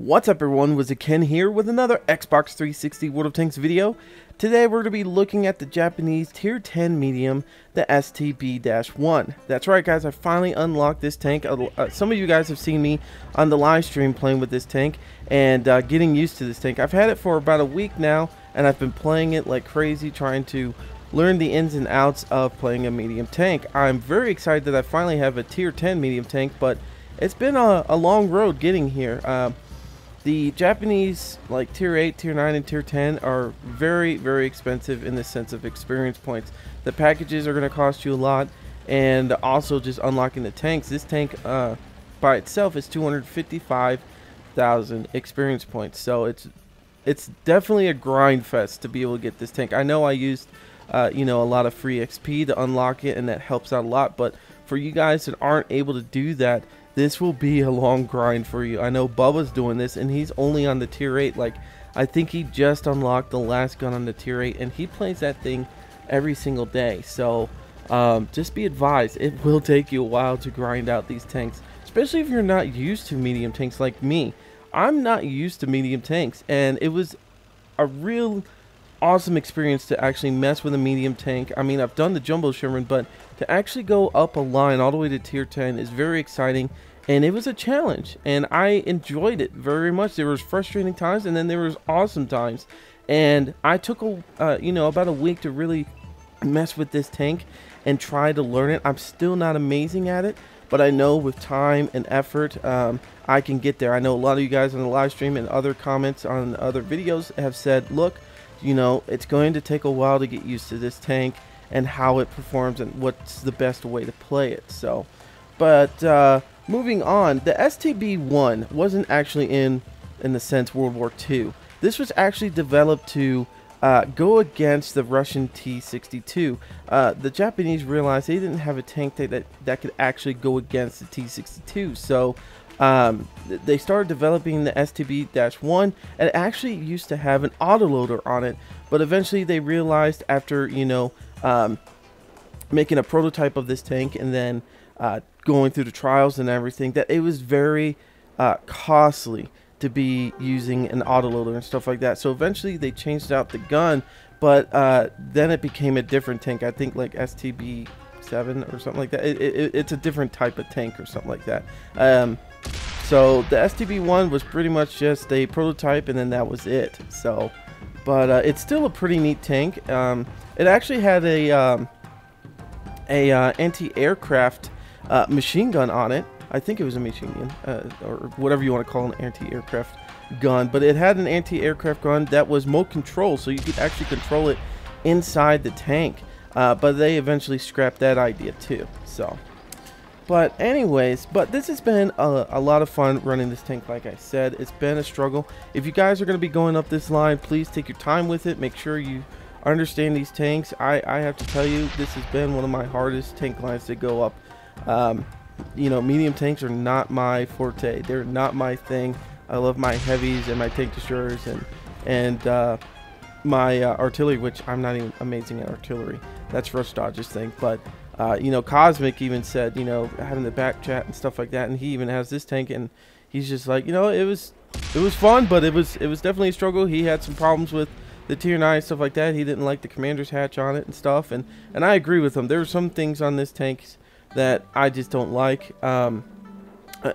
What's up everyone, WizardKen here with another Xbox 360 World of Tanks video. Today we're going to be looking at the Japanese Tier 10 medium, the STB-1. That's right guys, I finally unlocked this tank. Some of you guys have seen me on the live stream playing with this tank and getting used to this tank. I've had it for about a week now and I've been playing it like crazy, trying to learn the ins and outs of playing a medium tank. I'm very excited that I finally have a Tier 10 medium tank, but it's been a long road getting here. The Japanese, like Tier 8, Tier 9, and Tier 10 are very, very expensive in the sense of experience points. The packages are going to cost you a lot, and also just unlocking the tanks. This tank by itself is 255,000 experience points, so it's definitely a grind fest to be able to get this tank. I know I used you know, a lot of free XP to unlock it, and that helps out a lot, but for you guys that aren't able to do that, this will be a long grind for you. I know Bubba's doing this and he's only on the Tier 8. Like, I think he just unlocked the last gun on the Tier 8 and he plays that thing every single day. So just be advised, it will take you a while to grind out these tanks, especially if you're not used to medium tanks like me. I'm not used to medium tanks, and it was a real awesome experience to actually mess with a medium tank. I mean, I've done the Jumbo Sherman, but to actually go up a line all the way to Tier 10 is very exciting, and it was a challenge, and I enjoyed it very much. There was frustrating times, and then there was awesome times, and I took you know, about a week to really mess with this tank and try to learn it. I'm still not amazing at it, but I know with time and effort I can get there. I know a lot of you guys on the live stream and other comments on other videos have said, look, you know, it's going to take a while to get used to this tank and how it performs and what's the best way to play it. So, but moving on, the STB-1 wasn't actually in the sense World War II. This was actually developed to go against the Russian T-62. The Japanese realized they didn't have a tank that could actually go against the T-62. So they started developing the STB-1, and it actually used to have an autoloader on it, but eventually they realized after, you know, making a prototype of this tank and then going through the trials and everything, that it was very costly to be using an autoloader and stuff like that. So eventually they changed out the gun, but then it became a different tank. I think like STB-7 or something like that. It's a different type of tank or something like that. So the STB-1 was pretty much just a prototype, and then that was it. So, but it's still a pretty neat tank. It actually had a anti-aircraft machine gun on it. I think it was a machine gun, or whatever you want to call an anti-aircraft gun. But it had an anti-aircraft gun that was remote control, so you could actually control it inside the tank. But they eventually scrapped that idea too. So. But anyways, this has been a lot of fun running this tank. Like I said, it's been a struggle. If you guys are going to be going up this line, please take your time with it. Make sure you understand these tanks. I have to tell you, this has been one of my hardest tank lines to go up. You know, medium tanks are not my forte. They're not my thing. I love my heavies and my tank destroyers and my artillery, which I'm not even amazing at artillery. That's Rush Dodge's thing, but you know, Cosmic even said, you know, having the back chat and stuff like that, and he even has this tank, and he's just like, you know, it was fun, but it was definitely a struggle. He had some problems with the Tier 9 stuff like that. He didn't like the commander's hatch on it and stuff, and I agree with him. There were some things on this tank that I just don't like.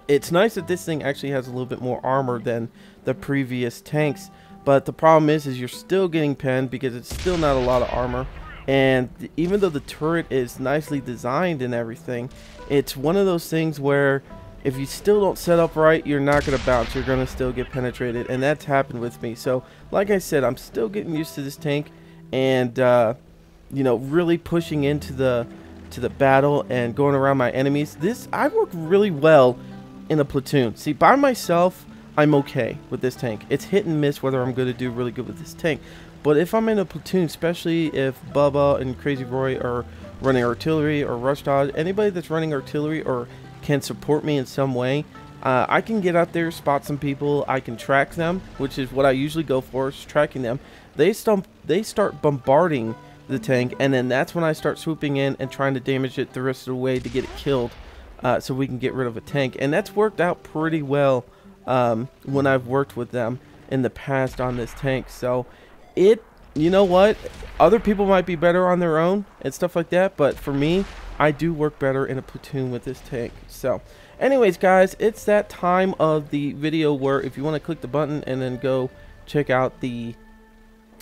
It's nice that this thing actually has a little bit more armor than the previous tanks, but the problem is you're still getting penned because it's still not a lot of armor. And even though the turret is nicely designed and everything, it's one of those things where if you still don't set up right, you're not going to bounce. You're going to still get penetrated, and that's happened with me. So like I said, I'm still getting used to this tank, and you know, really pushing into the battle and going around my enemies. I work really well in a platoon. See, by myself I'm okay with this tank. It's hit and miss whether I'm going to do really good with this tank. But if I'm in a platoon, especially if Bubba and Crazy Roy are running artillery or Rush Dodge, anybody that's running artillery or can support me in some way, I can get out there, spot some people, I can track them, which is what I usually go for, is tracking them. They start bombarding the tank, and then that's when I start swooping in and trying to damage it the rest of the way to get it killed, so we can get rid of a tank. And that's worked out pretty well when I've worked with them in the past on this tank. So you know what, other people might be better on their own and stuff like that, but for me, I do work better in a platoon with this tank. So anyways, guys, it's that time of the video where if you want to click the button and then go check out the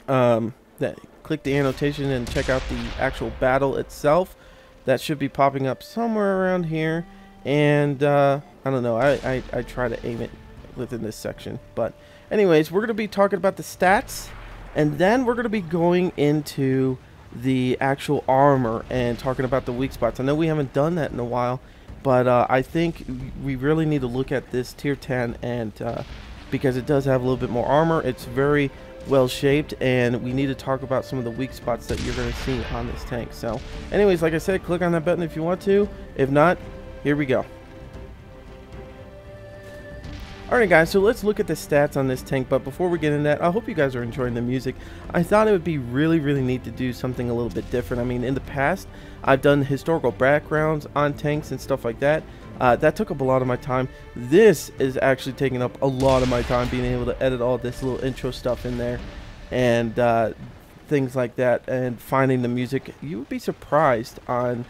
click the annotation and check out the actual battle itself, that should be popping up somewhere around here. And I don't know, I try to aim it within this section. But anyways, we're going to be talking about the stats, and then we're going to be going into the actual armor and talking about the weak spots. I know we haven't done that in a while, but I think we really need to look at this tier 10, and because it does have a little bit more armor, it's very well shaped, and we need to talk about some of the weak spots that you're going to see on this tank. So anyways, like I said, click on that button if you want to. If not, here we go. Alright guys, so let's look at the stats on this tank, but before we get into that, I hope you guys are enjoying the music. I thought it would be really neat to do something a little bit different. I mean, in the past, I've done historical backgrounds on tanks and stuff like that. That took up a lot of my time. This is actually taking up a lot of my time, being able to edit all this little intro stuff in there and things like that, and finding the music. You would be surprised on,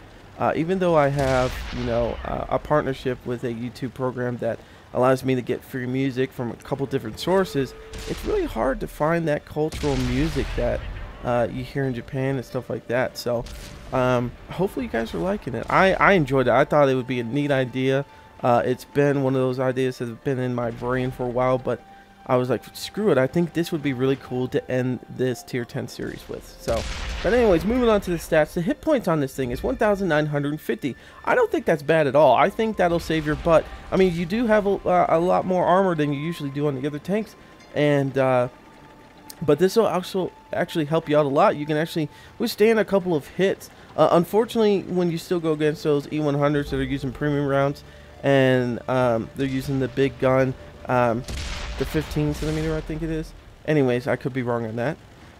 even though I have, you know, a partnership with a YouTube program that allows me to get free music from a couple different sources, it's really hard to find that cultural music that you hear in Japan and stuff like that. So hopefully you guys are liking it. I enjoyed it. I thought it would be a neat idea. It's been one of those ideas that have been in my brain for a while, but I was like, screw it, I think this would be really cool to end this tier 10 series with. So, but anyways, moving on to the stats. The hit points on this thing is 1,950. I don't think that's bad at all. I think that'll save your butt. I mean, you do have a lot more armor than you usually do on the other tanks, and but this will also actually help you out a lot. You can actually withstand a couple of hits. Unfortunately, when you still go against those E100s that are using premium rounds, and they're using the big gun, the 15 centimeter, I think it is. Anyways, I could be wrong on that.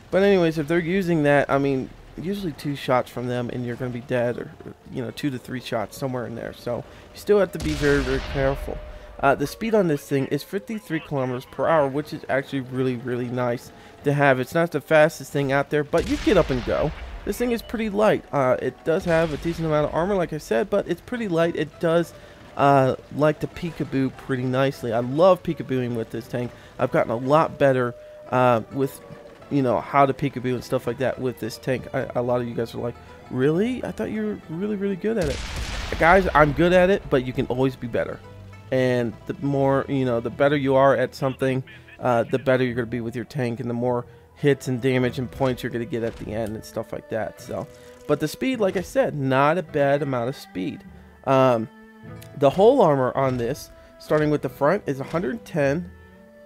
But anyways, if they're using that, I mean, usually 2 shots from them and you're going to be dead, or you know, 2 to 3 shots somewhere in there. So you still have to be very careful. The speed on this thing is 53 kilometers per hour, which is actually really nice to have. It's not the fastest thing out there, but you get up and go. This thing is pretty light. It does have a decent amount of armor, like I said, but it's pretty light. It does like to peekaboo pretty nicely. I love peekabooing with this tank. I've gotten a lot better with, you know, how to peekaboo and stuff like that with this tank. A lot of you guys are like, really? I thought you were really good at it. Guys, I'm good at it, but you can always be better. And the more, you know, the better you are at something, the better you're going to be with your tank, and the more hits and damage and points you're going to get at the end and stuff like that. So, but the speed, like I said, not a bad amount of speed. The whole armor on this, starting with the front, is 110,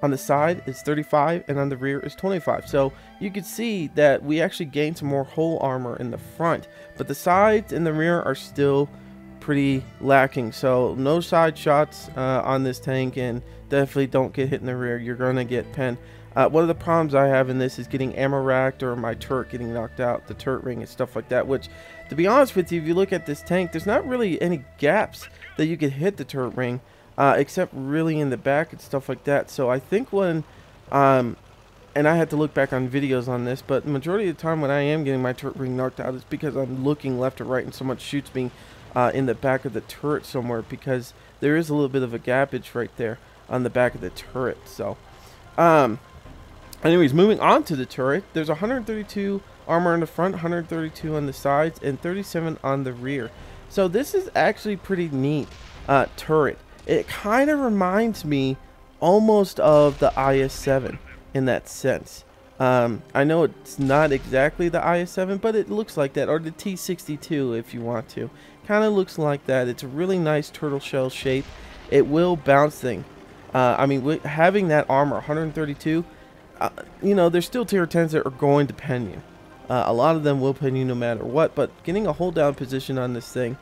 on the side is 35, and on the rear is 25. So you can see that we actually gained some more whole armor in the front, but the sides and the rear are still pretty lacking. So no side shots on this tank, and definitely don't get hit in the rear. You're going to get penned. One of the problems I have in this is getting ammo racked, or my turret getting knocked out, the turret ring and stuff like that, which, to be honest with you, if you look at this tank, there's not really any gaps that you could hit the turret ring, except really in the back and stuff like that. So I think when, and I had to look back on videos on this, but the majority of the time when I am getting my turret ring knocked out, it's because I'm looking left or right and someone shoots me in the back of the turret somewhere, because there is a little bit of a gappage right there on the back of the turret. So, anyways, moving on to the turret, there's 132 armor in the front, 132 on the sides, and 37 on the rear. So this is actually pretty neat turret. It kind of reminds me almost of the IS-7 in that sense. I know it's not exactly the IS-7, but it looks like that, or the T-62 if you want to. Kind of looks like that. It's a really nice turtle shell shape. It will bounce thing. I mean, with having that armor, 132, you know, there's still tier 10s that are going to pen you. A lot of them will pin you no matter what, but getting a hold down position on this thing,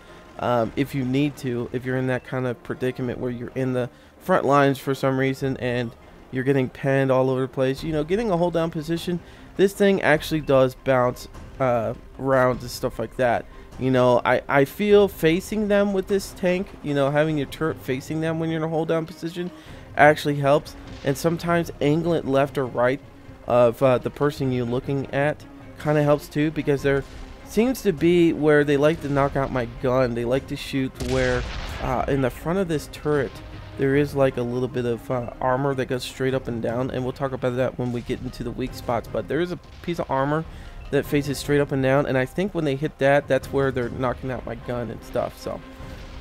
if you need to, if you're in that kind of predicament where you're in the front lines for some reason and you're getting penned all over the place, you know, getting a hold down position, this thing actually does bounce rounds and stuff like that. You know, I feel facing them with this tank, you know, having your turret facing them when you're in a hold down position, actually helps. And sometimes angling it left or right of the person you're looking at kind of helps too, because there seems to be where they like to knock out my gun. They like to shoot where in the front of this turret there is like a little bit of armor that goes straight up and down, and we'll talk about that when we get into the weak spots. But there is a piece of armor that faces straight up and down, and I think when they hit that, that's where they're knocking out my gun and stuff. So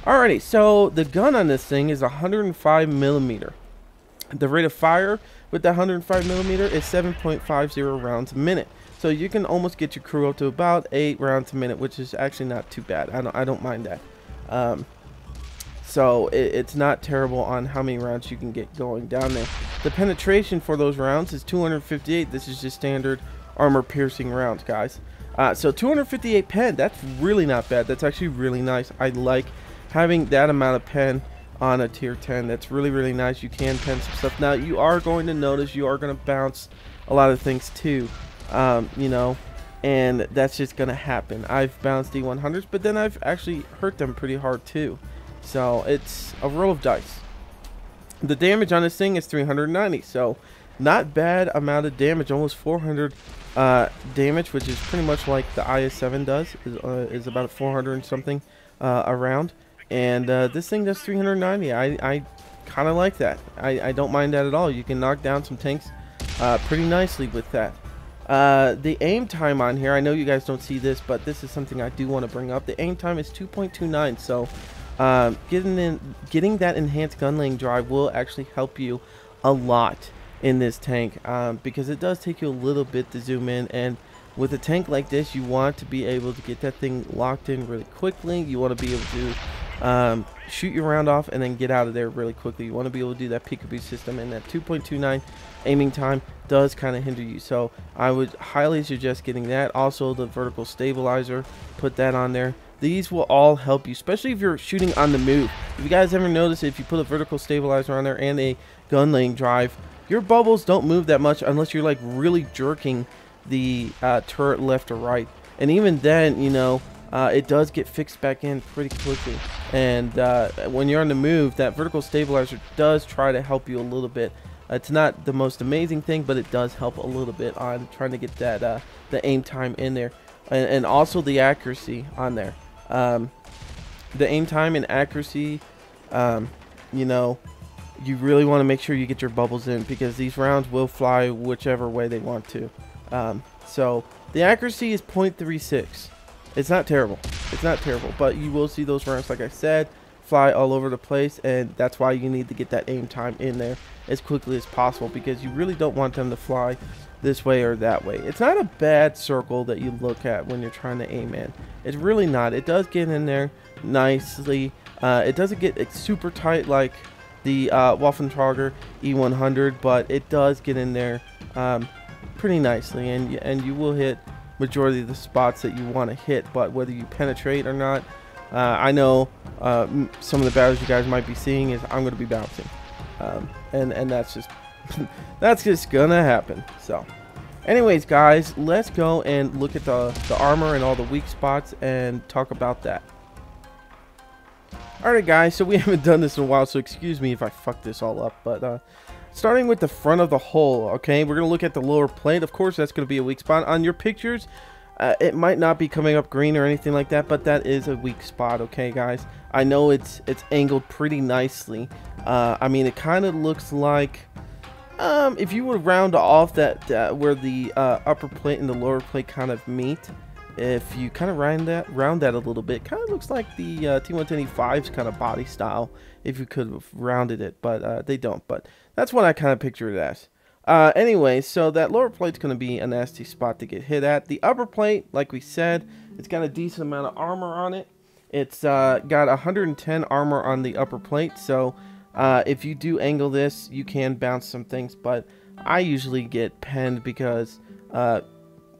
alrighty, so the gun on this thing is 105 millimeter. The rate of fire with the 105 millimeter is 7.50 rounds a minute. So you can almost get your crew up to about 8 rounds a minute, which is actually not too bad. I don't mind that. So it's not terrible on how many rounds you can get going down there. The penetration for those rounds is 258. This is just standard armor piercing rounds, guys. So 258 pen, that's really not bad. That's actually really nice. I like having that amount of pen on a tier 10. That's really, really nice. You can pen some stuff. Now you are going to notice you are going to bounce a lot of things too, you know, and that's just going to happen. I've bounced D100s, but then I've actually hurt them pretty hard too. So it's a roll of dice. The damage on this thing is 390, so not bad amount of damage, almost 400 damage, which is pretty much like the IS-7 does, is about 400 and something around. And this thing does 390. I kind of like that. I don't mind that at all. You can knock down some tanks pretty nicely with that. The aim time on here, I know you guys don't see this, but this is something I do want to bring up. The aim time is 2.29, so getting that enhanced gun laying drive will actually help you a lot in this tank, because it does take you a little bit to zoom in, and with a tank like this you want to be able to get that thing locked in really quickly. You want to be able to shoot your round off and then get out of there really quickly. You want to be able to do that peekaboo system, and that 2.29 aiming time does kind of hinder you, so I would highly suggest getting that. Also the vertical stabilizer, put that on there. These will all help you, especially if you're shooting on the move. If you guys ever notice, if you put a vertical stabilizer on there and a gun laying drive, your bubbles don't move that much unless you're like really jerking the turret left or right. And even then, you know, it does get fixed back in pretty quickly. And when you're on the move, that vertical stabilizer does try to help you a little bit. It's not the most amazing thing, but it does help a little bit on trying to get that the aim time in there, and also the accuracy on there. The aim time and accuracy, you know, you really want to make sure you get your bubbles in, because these rounds will fly whichever way they want to. So the accuracy is 0.36. It's not terrible. It's not terrible, but you will see those rounds, like I said, fly all over the place, and that's why you need to get that aim time in there as quickly as possible, because you really don't want them to fly this way or that way. It's not a bad circle that you look at when you're trying to aim in. It's really not. It does get in there nicely. It doesn't get super tight like the Waffentrager E100, but it does get in there pretty nicely, and you will hit majority of the spots that you want to hit. But whether you penetrate or not, I know some of the battles you guys might be seeing is I'm going to be bouncing, and that's just that's just gonna happen. So anyways, guys, let's go and look at the armor and all the weak spots and talk about that. Alright guys, so we haven't done this in a while, so excuse me if I fuck this all up, but starting with the front of the hull, okay, we're gonna look at the lower plate. Of course, that's gonna be a weak spot on your pictures. It might not be coming up green or anything like that, but that is a weak spot, okay guys. I know it's angled pretty nicely. I mean, it kind of looks like if you would round off that where the upper plate and the lower plate kind of meet, if you kind of round that a little bit, kind of looks like the T110E5's kind of body style, if you could have rounded it, but they don't. But that's what I kind of picture it as. Anyway, so that lower plate's going to be a nasty spot to get hit at. The upper plate, like we said, it's got a decent amount of armor on it. It's got 110 armor on the upper plate, so if you do angle this, you can bounce some things, but I usually get penned because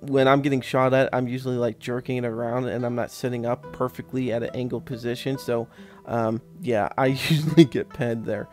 when I'm getting shot at, I'm usually like jerking it around and I'm not sitting up perfectly at an angled position, so yeah, I usually get penned there.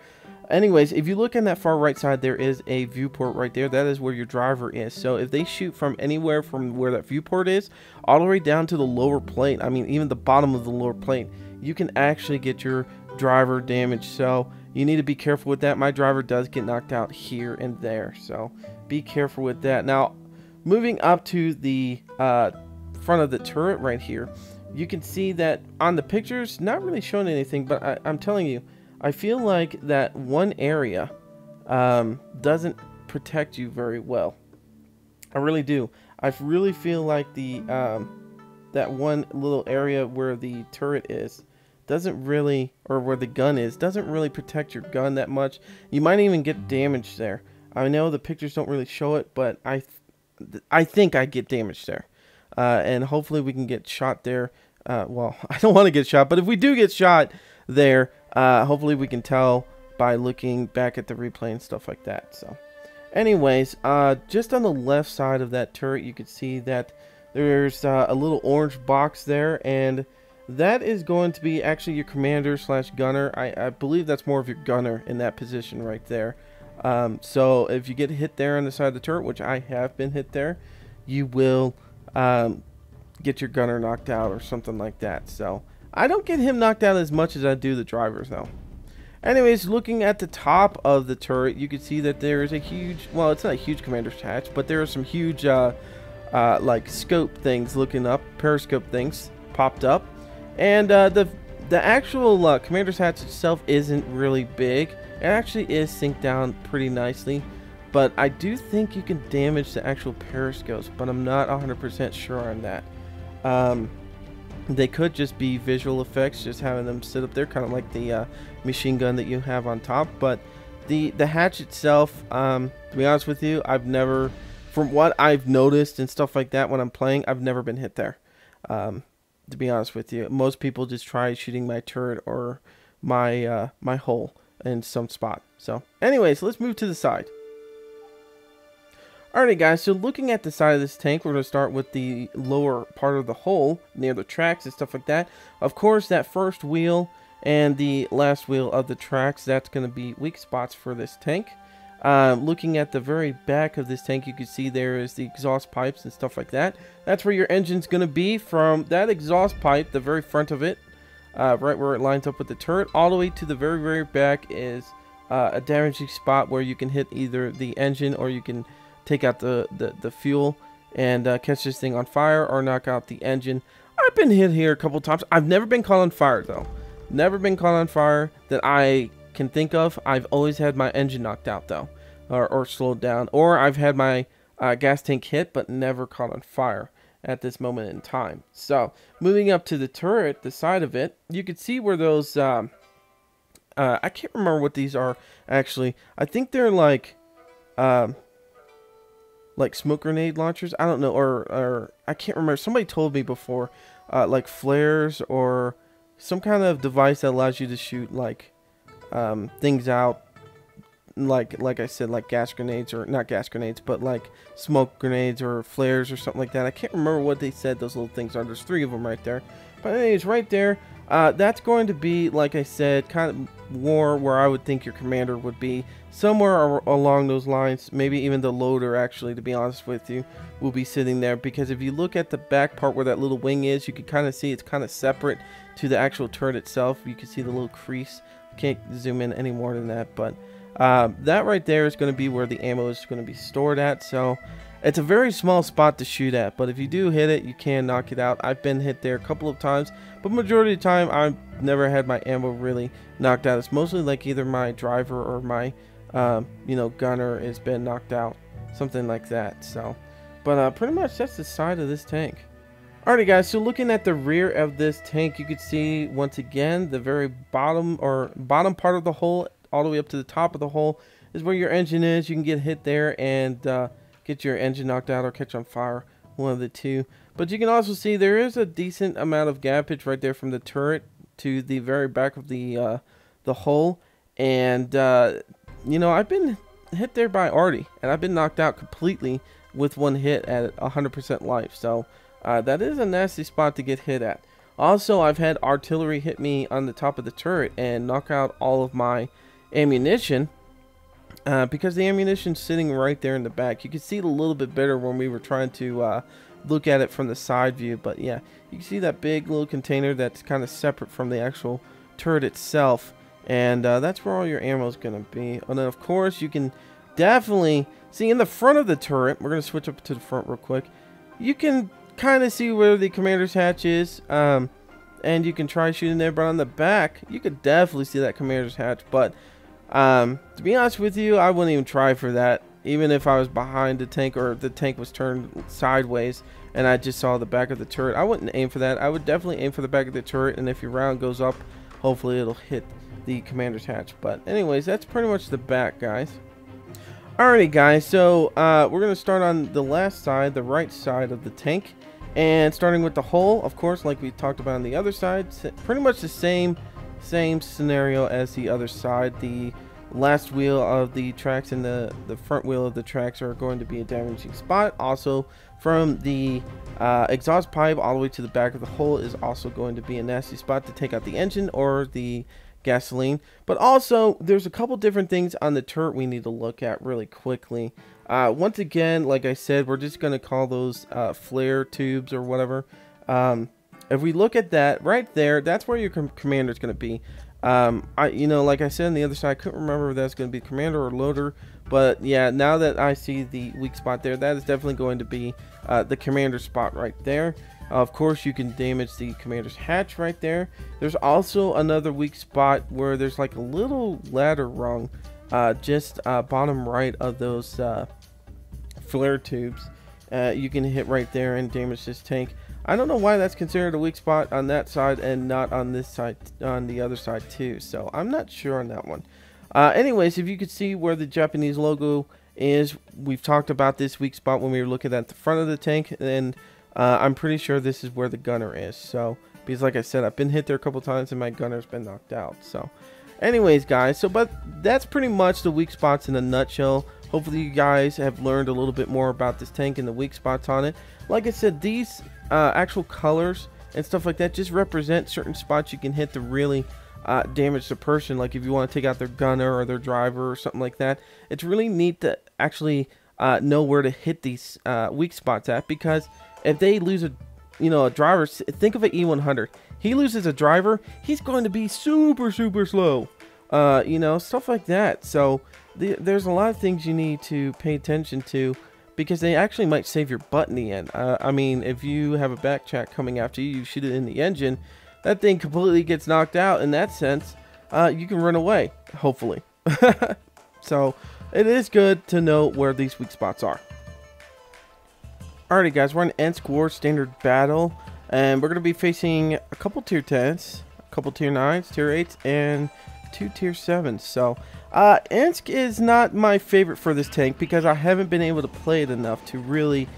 Anyways, if you look on that far right side, there is a viewport right there. That is where your driver is. So if they shoot from anywhere from where that viewport is, all the way down to the lower plate, I mean even the bottom of the lower plate, you can actually get your driver damaged. So you need to be careful with that. My driver does get knocked out here and there, so be careful with that. Now, moving up to the front of the turret right here, you can see that on the pictures, not really showing anything, but I'm telling you, I feel like that one area doesn't protect you very well. I really do. I really feel like the that one little area where the turret is doesn't really, or where the gun is, doesn't really protect your gun that much. You might even get damaged there. I know the pictures don't really show it, but I think I get damaged there. And hopefully we can get shot there. Well, I don't want to get shot, but if we do get shot there, hopefully we can tell by looking back at the replay and stuff like that. So anyways, just on the left side of that turret, you can see that there's a little orange box there, and that is going to be actually your commander slash gunner. I believe that's more of your gunner in that position right there. So if you get hit there on the side of the turret, which I have been hit there, you will get your gunner knocked out or something like that. So I don't get him knocked out as much as I do the drivers though. Anyways, looking at the top of the turret, you can see that there is a huge, well, it's not a huge commander's hatch, but there are some huge like scope things looking up, periscope things popped up. And the actual commander's hatch itself isn't really big. It actually is synced down pretty nicely, but I do think you can damage the actual periscopes, but I'm not 100% sure on that. They could just be visual effects, just having them sit up there, kind of like the machine gun that you have on top. But the hatch itself, to be honest with you, I've never, from what I've noticed and stuff like that when I'm playing, I've never been hit there. To be honest with you, most people just try shooting my turret or my my hole in some spot. So anyways, let's move to the side. Alrighty guys, so looking at the side of this tank, we're going to start with the lower part of the hull near the tracks and stuff like that. Of course, that first wheel and the last wheel of the tracks, that's going to be weak spots for this tank. Looking at the very back of this tank, you can see there is the exhaust pipes and stuff like that. That's where your engine's going to be. From that exhaust pipe, the very front of it, right where it lines up with the turret, all the way to the very, very back is a damaging spot where you can hit either the engine or you can take out the fuel and catch this thing on fire or knock out the engine. I've been hit here a couple times. I've never been caught on fire though. Never been caught on fire that I can think of. I've always had my engine knocked out though, or slowed down, or I've had my gas tank hit but never caught on fire at this moment in time. So moving up to the turret, the side of it, you can see where those I can't remember what these are actually. I think they're like smoke grenade launchers. I don't know, or I can't remember. Somebody told me before, like flares or some kind of device that allows you to shoot like things out, like I said, like gas grenades, or not gas grenades, but like smoke grenades or flares or something like that. I can't remember what they said those little things are. There's 3 of them right there. But anyways, right there, that's going to be, like I said, kind of more where I would think your commander would be. Somewhere along those lines, maybe even the loader, actually, to be honest with you, will be sitting there. Because if you look at the back part where that little wing is, you can kind of see it's kind of separate to the actual turret itself. You can see the little crease. Can't zoom in any more than that, but that right there is going to be where the ammo is going to be stored at. So it's a very small spot to shoot at, but if you do hit it, you can knock it out. I've been hit there a couple of times, but majority of the time I've never had my ammo really knocked out. It's mostly like either my driver or my you know, gunner has been knocked out, something like that. So but pretty much that's the side of this tank. Alrighty guys, so looking at the rear of this tank, you can see once again the very bottom part of the hull all the way up to the top of the hull is where your engine is. You can get hit there and get your engine knocked out or catch on fire, one of the two. But you can also see there is a decent amount of gappage right there from the turret to the very back of the hull. And you know, I've been hit there by Artie, and I've been knocked out completely with one hit at 100% life. So that is a nasty spot to get hit at. Also, I've had artillery hit me on the top of the turret and knock out all of my ammunition, because the ammunition's sitting right there in the back. You can see it a little bit better when we were trying to look at it from the side view, but yeah, you can see that big little container that's kind of separate from the actual turret itself, and that's where all your ammo is going to be. And then of course you can definitely see in the front of the turret, we're going to switch up to the front real quick, you can kind of see where the commander's hatch is, and you can try shooting there, but on the back you could definitely see that commander's hatch. But to be honest with you, I wouldn't even try for that, even if I was behind the tank or the tank was turned sideways and I just saw the back of the turret. I wouldn't aim for that. I would definitely aim for the back of the turret, and if your round goes up, hopefully it'll hit the commander's hatch. But anyways, that's pretty much the back, guys. Alrighty guys, so we're going to start on the last side, the right side of the tank, and starting with the hull, of course, like we talked about on the other side, pretty much the same scenario as the other side. The last wheel of the tracks and the front wheel of the tracks are going to be a damaging spot. Also, from the exhaust pipe all the way to the back of the hull is also going to be a nasty spot to take out the engine or the gasoline. But also, there's a couple different things on the turret we need to look at really quickly. Once again, like I said, we're just going to call those flare tubes or whatever. If we look at that right there, that's where your commander is going to be. You know, like I said on the other side, I couldn't remember if that's going to be commander or loader, but yeah, now that I see the weak spot there, that is definitely going to be the commander spot right there. Of course, you can damage the commander's hatch right there. There's also another weak spot where there's like a little ladder rung just bottom right of those flare tubes. You can hit right there and damage this tank. I don't know why that's considered a weak spot on that side and not on this side, on the other side too, so I'm not sure on that one. Anyways, if you could see where the Japanese logo is, we've talked about this weak spot when we were looking at the front of the tank, and I'm pretty sure this is where the gunner is. So, because like I said, I've been hit there a couple times and my gunner's been knocked out. So, anyways, guys, but that's pretty much the weak spots in a nutshell. Hopefully you guys have learned a little bit more about this tank and the weak spots on it. Like I said, these actual colors and stuff like that just represent certain spots you can hit to really damage the person. Like if you want to take out their gunner or their driver or something like that, it's really neat to actually know where to hit these weak spots at, because if they lose a driver, think of an E100. He loses a driver, he's going to be super slow. Stuff like that. So there's a lot of things you need to pay attention to, because they actually might save your butt in the end. I mean, if you have a backtrack coming after you, you shoot it in the engine, that thing completely gets knocked out. In that sense, you can run away, hopefully. So it is good to know where these weak spots are. Alrighty guys, we're on Ensk War Standard Battle, and we're going to be facing a couple tier 10s, a couple tier 9s, tier 8s, and 2 tier 7s. So Ensk is not my favorite for this tank, because I haven't been able to play it enough to really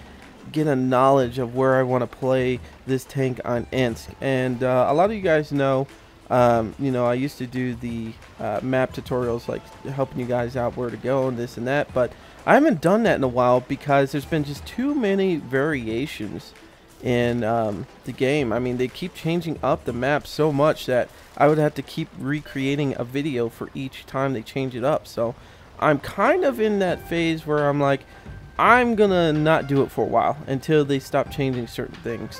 get a knowledge of where I want to play this tank on Ensk. And a lot of you guys know, I used to do the map tutorials, like helping you guys out where to go and this and that, but I haven't done that in a while because there's been just too many variations in the game. I mean, they keep changing up the map so much that I would have to keep recreating a video for each time they change it up. So I'm kind of in that phase where I'm like, I'm gonna not do it for a while until they stop changing certain things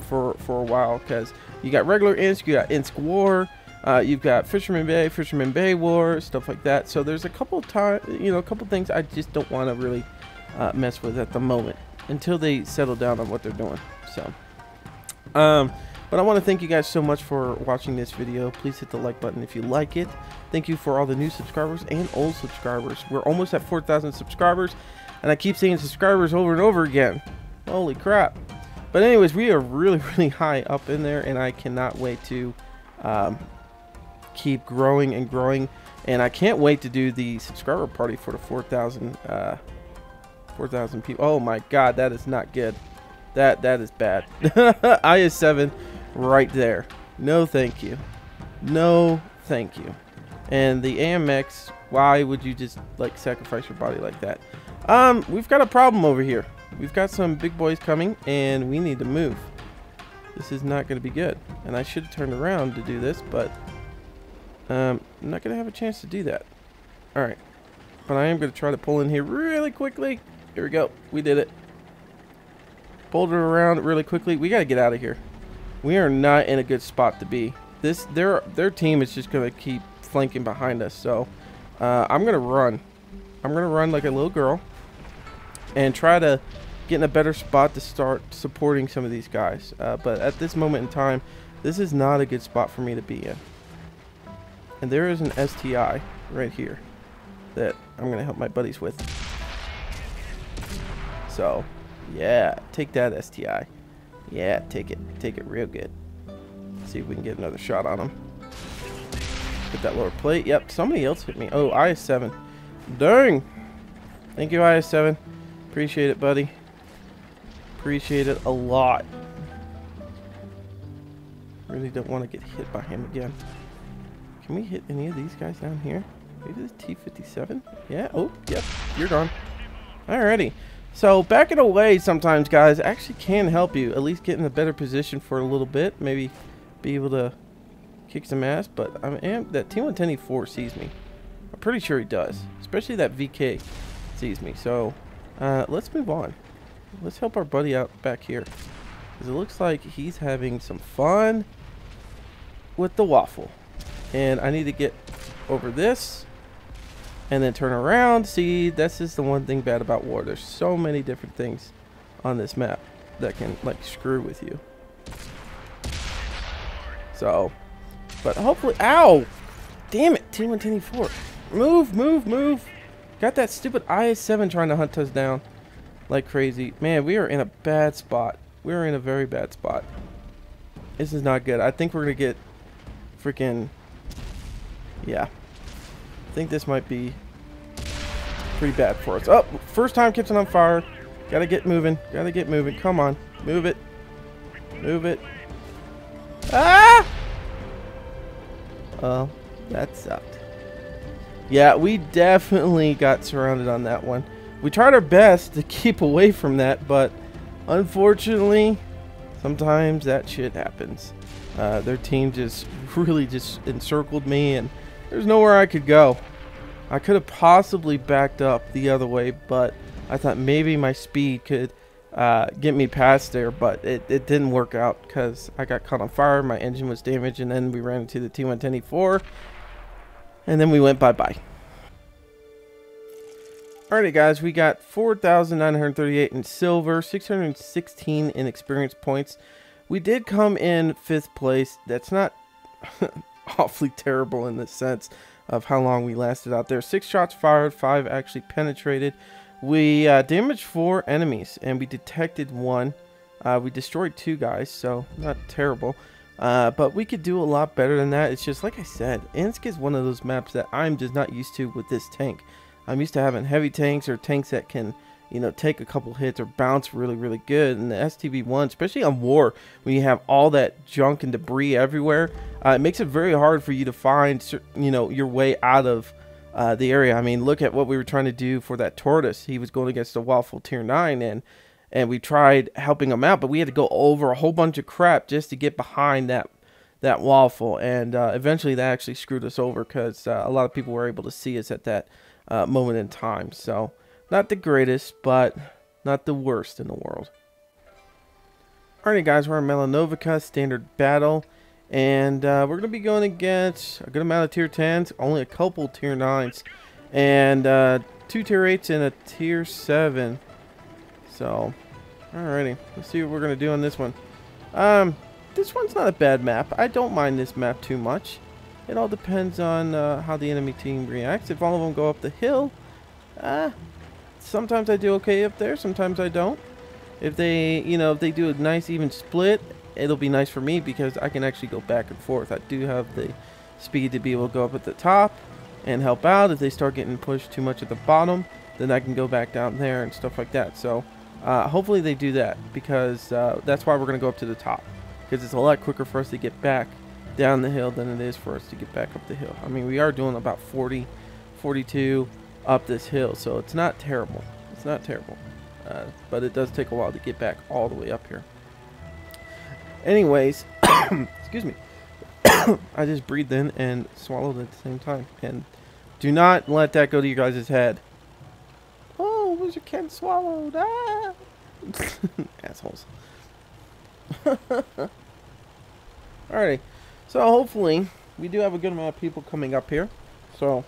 for a while, because you got regular Ensk, you got Ensk War, you've got Fisherman Bay War, stuff like that. So there's a couple things I just don't want to really mess with at the moment until they settle down on what they're doing. So but I want to thank you guys so much for watching this video. Please hit the like button if you like it. Thank you for all the new subscribers and old subscribers. We're almost at 4,000 subscribers, and I keep saying subscribers over and over again. Holy crap. But anyways, we are really high up in there, and I cannot wait to keep growing and growing, and I can't wait to do the subscriber party for the 4,000 people. Oh my god, that is not good. That is bad. IS7 right there. No thank you. No thank you. And the AMX, why would you just like sacrifice your body like that? We've got a problem over here. We've got some big boys coming, and we need to move. This is not going to be good. And I should have turned around to do this, but I'm not going to have a chance to do that. Alright. But I am going to try to pull in here really quickly. Here we go. We did it. Pulled it around really quickly. We got to get out of here. We are not in a good spot to be. Their team is just going to keep flanking behind us. So I'm gonna run. I'm gonna run like a little girl and try to get in a better spot to start supporting some of these guys. But at this moment in time, this is not a good spot for me to be in. And there is an STI right here that I'm going to help my buddies with. So, yeah, take that STI. Yeah, take it. Take it real good. Let's see if we can get another shot on him. Hit that lower plate. Yep, somebody else hit me. Oh, IS-7. Dang. Thank you, IS-7. Appreciate it, buddy. Appreciate it a lot. Really don't want to get hit by him again. Can we hit any of these guys down here? Maybe this T-57? Yeah. Oh, yep. You're gone. Alrighty. So, backing away sometimes, guys, actually can help you. At least get in a better position for a little bit. Maybe be able to kick some ass. But that T-110E4 sees me. I'm pretty sure he does. Especially that VK sees me. So, let's move on. Let's help our buddy out back here. Because it looks like he's having some fun with the waffle. And I need to get over this and then turn around. See, this is the one thing bad about war. There's so many different things on this map that can like screw with you. So, but hopefully, ow, damn it, T-110E4, move. Got that stupid IS-7 trying to hunt us down like crazy. Man, we are in a bad spot. We're in a very bad spot. This is not good. I think we're gonna get freaking, yeah, I think this might be pretty bad for us. Oh, first time Kitchen on fire. Gotta get moving. Come on, move it. Ah! Oh, that sucked. Yeah, we definitely got surrounded on that one. We tried our best to keep away from that, but unfortunately, sometimes that shit happens. Their team just really just encircled me, and there's nowhere I could go. I could have possibly backed up the other way, but I thought maybe my speed could get me past there, but it didn't work out because I got caught on fire, my engine was damaged, and then we ran into the T-110E4, and then we went bye-bye. Alrighty guys, we got 4,938 in silver, 616 in experience points. We did come in 5th place. That's not awfully terrible in the sense of how long we lasted out there. 6 shots fired, 5 actually penetrated. We damaged 4 enemies and we detected 1. We destroyed 2 guys, so not terrible. But we could do a lot better than that. It's just like I said, Insk is one of those maps that I'm just not used to with this tank. I'm used to having heavy tanks or tanks that can, you know, take a couple hits or bounce really good. And the STB-1, especially on war, when you have all that junk and debris everywhere, it makes it very hard for you to find, you know, your way out of the area. I mean, look at what we were trying to do for that tortoise. He was going against a waffle tier 9, and we tried helping him out, but we had to go over a whole bunch of crap just to get behind that waffle. And eventually that actually screwed us over because a lot of people were able to see us at that moment in time. So not the greatest, but not the worst in the world. Alrighty guys, we're in Melanovica standard battle, and we're going to be going against a good amount of tier 10s, only a couple tier 9s, and 2 tier 8s and a tier 7. So alrighty, let's see what we're going to do on this one. This one's not a bad map. I don't mind this map too much. It all depends on how the enemy team reacts. If all of them go up the hill, sometimes I do okay up there, sometimes I don't. If they, you know, if they do a nice even split, it'll be nice for me because I can actually go back and forth. I do have the speed to be able to go up at the top and help out. If they start getting pushed too much at the bottom, then I can go back down there and stuff like that. So hopefully they do that, because that's why we're going to go up to the top, because it's a lot quicker for us to get back down the hill than it is for us to get back up the hill. I mean, we are doing about 40, 42 up this hill, so it's not terrible. It's not terrible, but it does take a while to get back all the way up here. Anyways, excuse me. I just breathed in and swallowed at the same time, and do not let that go to you guys' head. Oh, WizardKen swallowed. Ah! Assholes. Alrighty. So hopefully we do have a good amount of people coming up here, so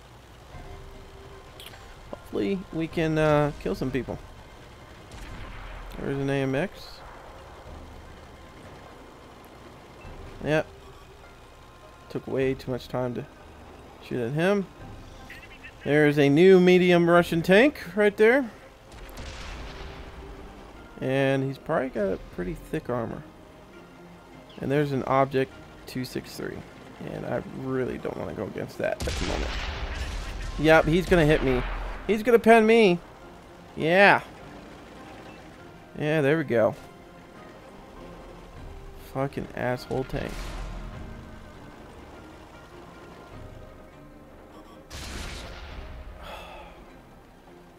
hopefully we can kill some people. There's an AMX. Yep. Took way too much time to shoot at him. There's a new medium Russian tank right there. And he's probably got pretty thick armor. And there's an object 263. And I really don't want to go against that at the moment. Yep, he's going to hit me. He's going to pen me. Yeah. Yeah, there we go. Fucking asshole tank.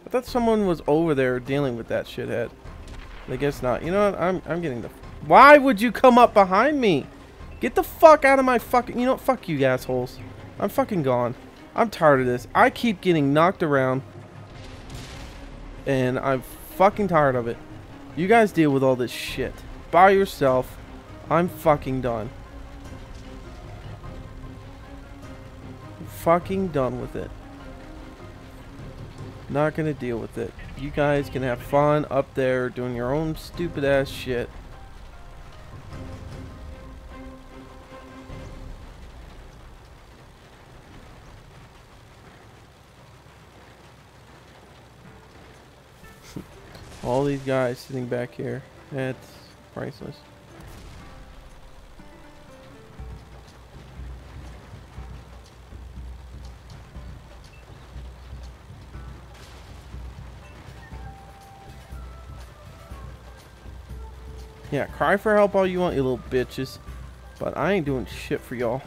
I thought someone was over there dealing with that shithead. I guess not. You know what? I'm getting the... Why would you come up behind me? Get the fuck out of my fucking... You know what? Fuck you assholes. I'm fucking gone. I'm tired of this. I keep getting knocked around. And I'm fucking tired of it. You guys deal with all this shit by yourself. I'm fucking done. I'm fucking done with it. Not gonna deal with it. You guys can have fun up there doing your own stupid ass shit. All these guys sitting back here. That's priceless. Yeah, cry for help all you want, you little bitches. But I ain't doing shit for y'all.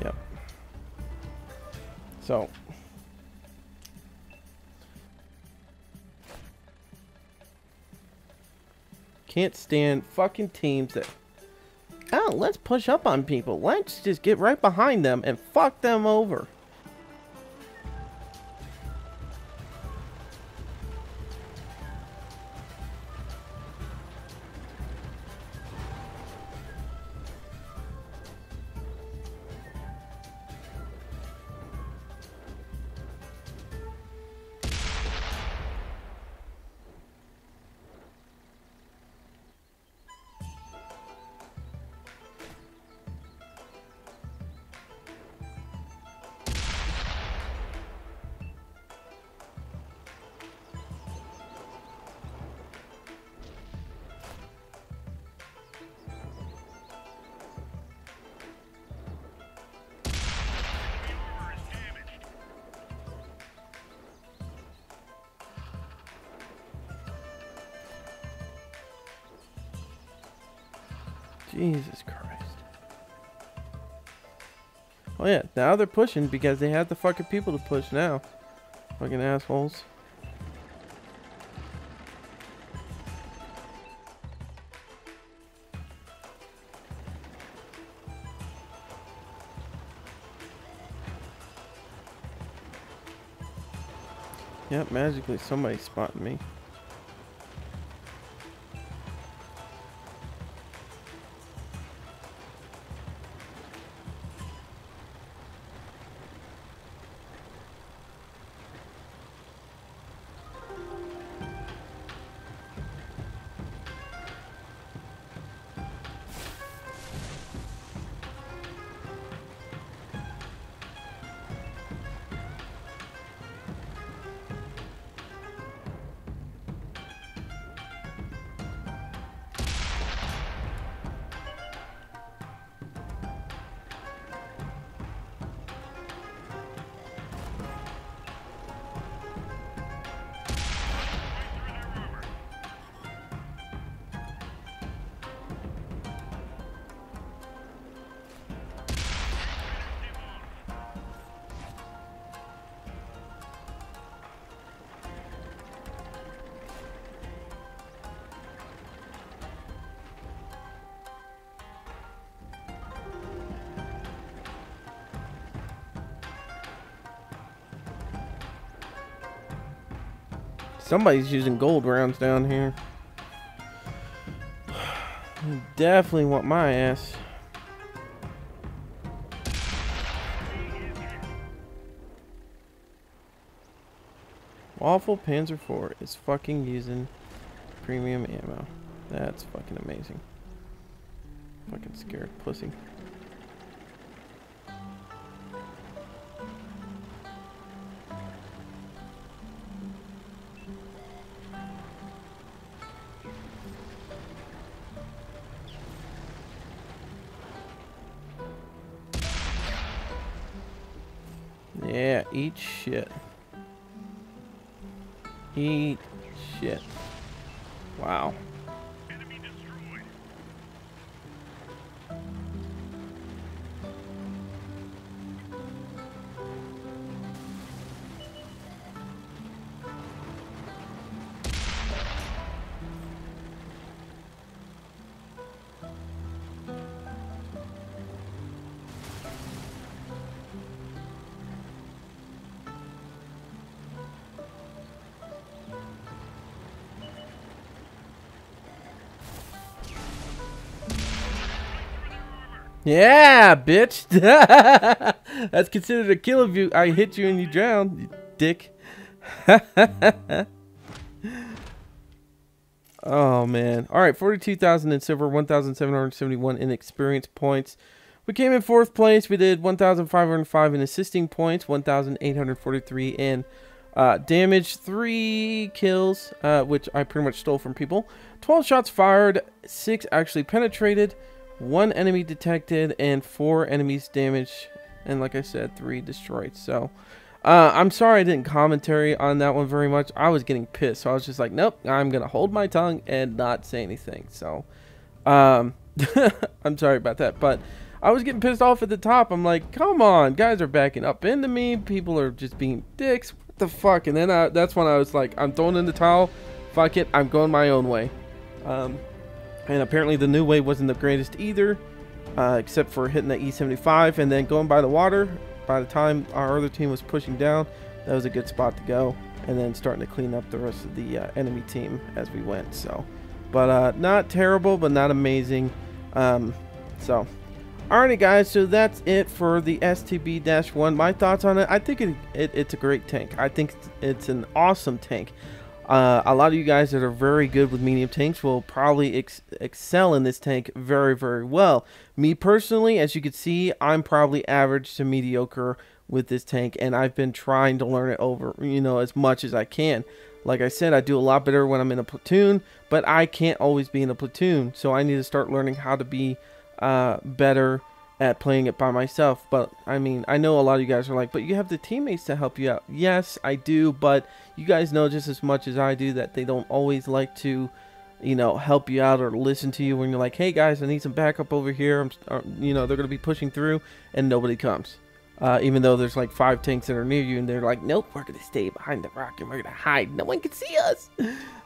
Yep. So. Can't stand fucking teams that... Oh, let's push up on people. Let's just get right behind them and fuck them over. Jesus Christ. Oh yeah, now they're pushing because they have the fucking people to push now. Fucking assholes. Yep, magically somebody spotted me. Somebody's using gold rounds down here. Definitely want my ass. Waffle Panzer IV is fucking using premium ammo. That's fucking amazing. Fucking scared pussy. Yeah, eat shit. Eat shit. Wow. Enemy destroyed. Yeah, bitch. That's considered a kill if you I hit you and you drown, you dick. Oh man. All right, 42,000 in silver, 1,771 in experience points. We came in 4th place. We did 1,505 in assisting points, 1,843 in damage, 3 kills, which I pretty much stole from people. 12 shots fired, 6 actually penetrated, 1 enemy detected, and 4 enemies damaged, and like I said, 3 destroyed. So I'm sorry I didn't commentary on that one very much. I was getting pissed, so I was just like, nope, I'm gonna hold my tongue and not say anything. So I'm sorry about that, but I was getting pissed off at the top. I'm like, come on, guys are backing up into me, people are just being dicks, what the fuck? And then that's when I was like, I'm throwing in the towel, fuck it, I'm going my own way. And apparently the new way wasn't the greatest either, except for hitting the E75 and then going by the water. By the time our other team was pushing down, that was a good spot to go. And then starting to clean up the rest of the enemy team as we went. So, but not terrible, but not amazing. So, alrighty guys, so that's it for the STB-1. My thoughts on it, I think it's a great tank. I think it's an awesome tank. A lot of you guys that are very good with medium tanks will probably excel in this tank very, very well. Me personally, as you can see, I'm probably average to mediocre with this tank, and I've been trying to learn it over, you know, as much as I can. Like I said, I do a lot better when I'm in a platoon, but I can't always be in a platoon, so I need to start learning how to be better at playing it by myself. But I mean, I know a lot of you guys are like, but you have the teammates to help you out. Yes, I do, but you guys know just as much as I do that they don't always like to, you know, help you out or listen to you when you're like, hey guys, I need some backup over here. You know, they're going to be pushing through and nobody comes. Even though there's like 5 tanks that are near you and they're like, nope, we're going to stay behind the rock and we're going to hide. No one can see us.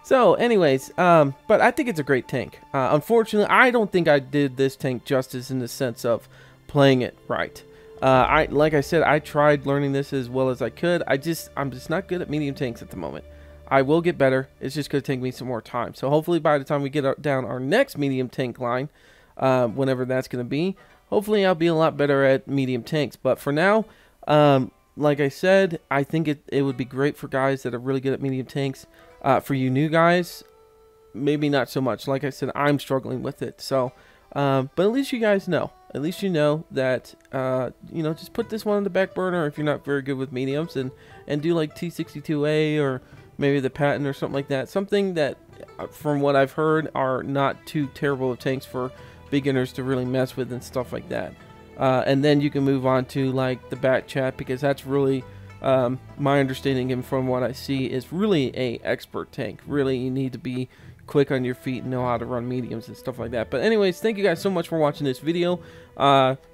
So anyways, but I think it's a great tank. Unfortunately, I don't think I did this tank justice in the sense of playing it right. Like I said, I tried learning this as well as I could. I'm just not good at medium tanks at the moment. I will get better. It's just going to take me some more time. So hopefully by the time we get down our next medium tank line, whenever that's going to be, hopefully I'll be a lot better at medium tanks. But for now, like I said, I think it would be great for guys that are really good at medium tanks. For you new guys, maybe not so much. Like I said, I'm struggling with it. So, but at least you guys know. At least you know that, you know, just put this one on the back burner if you're not very good with mediums, and do like T62A or maybe the Patton or something like that. Something that, from what I've heard, are not too terrible of tanks for beginners to really mess with and stuff like that. And then you can move on to like the back chat, because that's really, my understanding and from what I see, is really a expert tank. Really, you need to be quick on your feet and know how to run mediums and stuff like that. But anyways, thank you guys so much for watching this video.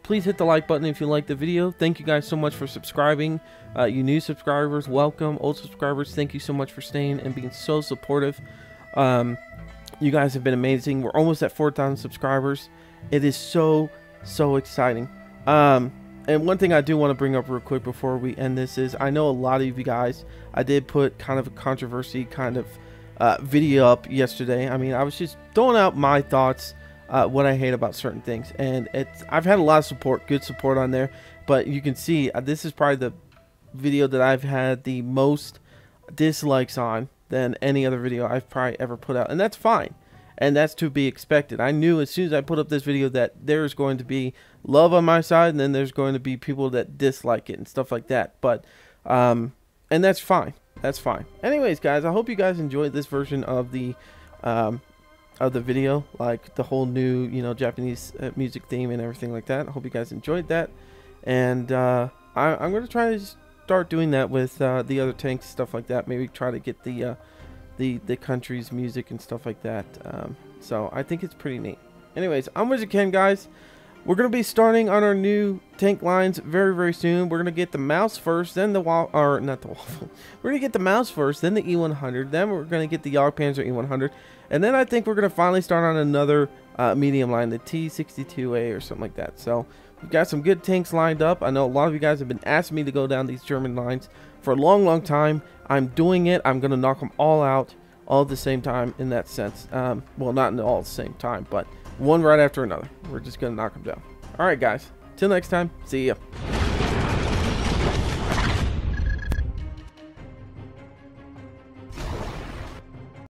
Please hit the like button if you liked the video. Thank you guys so much for subscribing. You new subscribers, welcome. Old subscribers, thank you so much for staying and being so supportive. You guys have been amazing. We're almost at 4,000 subscribers. It is so exciting. And one thing I do want to bring up real quick before we end this is, I know a lot of you guys, I did put kind of a controversy kind of video up yesterday. I mean, I was just throwing out my thoughts, what I hate about certain things, and I've had a lot of support, good support on there. But you can see this is probably the video that I've had the most dislikes on than any other video I've probably ever put out, and that's fine. And that's to be expected. I knew as soon as I put up this video that there's going to be love on my side, and then there's going to be people that dislike it and stuff like that. But, and that's fine. That's fine. Anyways, guys, I hope you guys enjoyed this version of the video, like the whole new, you know, Japanese music theme and everything like that. I hope you guys enjoyed that, and I'm going to try to start doing that with the other tanks, stuff like that. Maybe try to get the country's music and stuff like that. So I think it's pretty neat. Anyways, I'm WizardKen, guys. We're going to be starting on our new tank lines very, very soon. We're going to get the mouse first, then the not the waffle. We're going to get the mouse first, then the E100, then we're going to get the Jagdpanzer E100, and then I think we're going to finally start on another medium line, the T62A or something like that. So we've got some good tanks lined up. I know a lot of you guys have been asking me to go down these German lines for a long, long time. I'm doing it. I'm going to knock them all out all at the same time in that sense. Well, not all at the same time, but one right after another. We're just going to knock them down. All right, guys. Till next time. See ya.